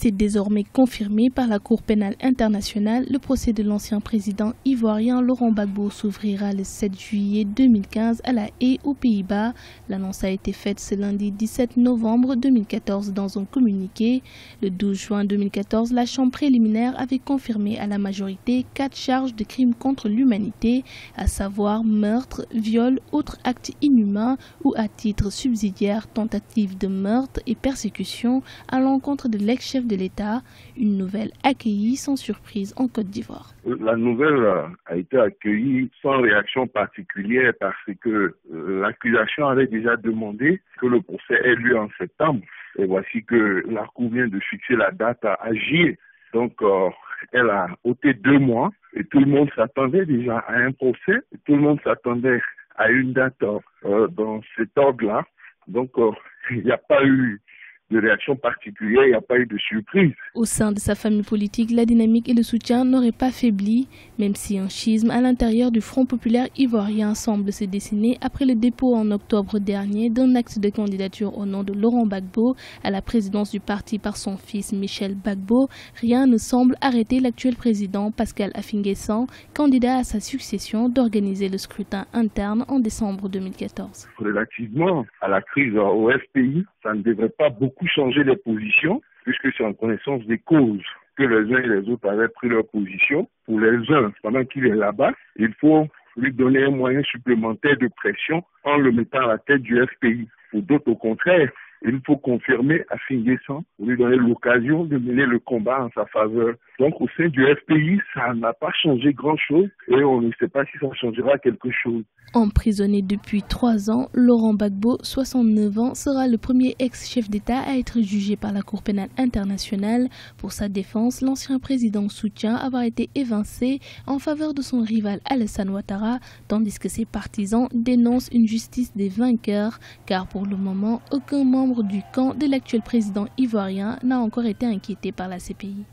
C'est désormais confirmé par la Cour pénale internationale. Le procès de l'ancien président ivoirien Laurent Gbagbo s'ouvrira le 7 juillet 2015 à La Haye, aux Pays-Bas. L'annonce a été faite ce lundi 17 novembre 2014 dans un communiqué. Le 12 juin 2014, la Chambre préliminaire avait confirmé à la majorité 4 charges de crimes contre l'humanité, à savoir meurtre, viol, autres actes inhumains ou à titre subsidiaire tentative de meurtre et persécution à l'encontre de l'ex-chef de l'État, une nouvelle accueillie sans surprise en Côte d'Ivoire. La nouvelle a été accueillie sans réaction particulière parce que l'accusation avait déjà demandé que le procès ait lieu en septembre. Et voici que la Cour vient de fixer la date à agir. Donc, elle a ôté 2 mois et tout le monde s'attendait déjà à un procès. Et tout le monde s'attendait à une date dans cet ordre-là. Donc, il n'y a pas eu de réaction particulière, il n'y a pas eu de surprise. Au sein de sa famille politique, la dynamique et le soutien n'auraient pas faibli, même si un schisme à l'intérieur du Front populaire ivoirien semble se dessiner après le dépôt en octobre dernier d'un acte de candidature au nom de Laurent Gbagbo à la présidence du parti par son fils Michel Gbagbo. Rien ne semble arrêter l'actuel président Pascal Affi-N'Guessan, candidat à sa succession, d'organiser le scrutin interne en décembre 2014. Relativement à la crise au FPI, ça ne devrait pas beaucoup changer les positions, puisque c'est en connaissance des causes que les uns et les autres avaient pris leur position. Pour les uns, pendant qu'il est là-bas, il faut lui donner un moyen supplémentaire de pression en le mettant à la tête du FPI. Pour d'autres, au contraire, il faut confirmer Affi-N'Guessan pour lui donner l'occasion de mener le combat en sa faveur. Donc au sein du FPI, ça n'a pas changé grand-chose et on ne sait pas si ça changera quelque chose. Emprisonné depuis 3 ans, Laurent Gbagbo, 69 ans, sera le premier ex-chef d'État à être jugé par la Cour pénale internationale. Pour sa défense, l'ancien président soutient avoir été évincé en faveur de son rival Alassane Ouattara, tandis que ses partisans dénoncent une justice des vainqueurs, car pour le moment, aucun membre du camp de l'actuel président ivoirien n'a encore été inquiété par la CPI.